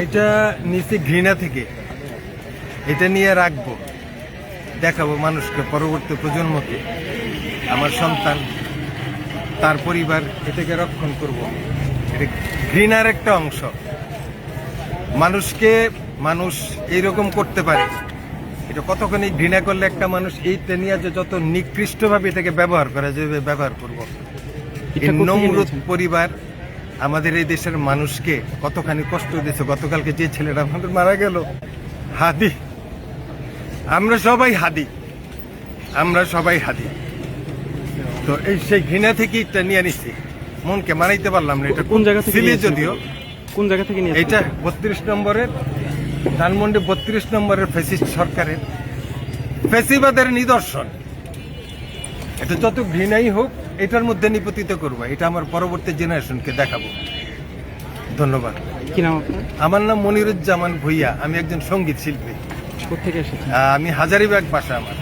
এটা নিচে ঘৃণা থেকে, এটা নিয়ে রাখবো, দেখাবো মানুষকে, পরবর্তী প্রজন্মকে, আমার সন্তান, তার পরিবার, এটাকে রক্ষণ করব। এটা ঘৃণার একটা অংশ। মানুষকে মানুষ এইরকম করতে পারে, এটা কতখানি ঘৃণা করলে একটা মানুষ এইটা নিয়ে যে যত নিকৃষ্টভাবে এটাকে ব্যবহার করা যাবে ব্যবহার করব। এই নমরুদ পরিবার আমাদের এই দেশের মানুষকে কতখানি কষ্ট দিয়েছে। গতকালকে যে ছেলেটা আমাদের মারা গেল, হাদি, আমরা সবাই হাদি, আমরা সবাই হাদি। তো এই সেই ঘৃণা থেকে এটা নিয়ে নিচ্ছি, মনকে মানাইতে পারলাম না। এটা কোন জায়গা থেকে যদিও কোন জায়গা থেকে নিয়ে এটা 32 নম্বরের ধানমন্ডি 32 নম্বরের ফ্যাসিস্ট সরকারের ফ্যাসিবাদের নিদর্শন। এটা যত ঘৃণাই হোক এটার মধ্যে নিপতিত করবো, এটা আমার পরবর্তী জেনারেশনকে দেখাবো। ধন্যবাদ। কি নাম আপনার? আমার নাম মনিরুজ্জামান ভুইয়া, আমি একজন সঙ্গীত শিল্পী। কোথা থেকে এসেছেন? আমি হাজারীবাগ বাসা আমার।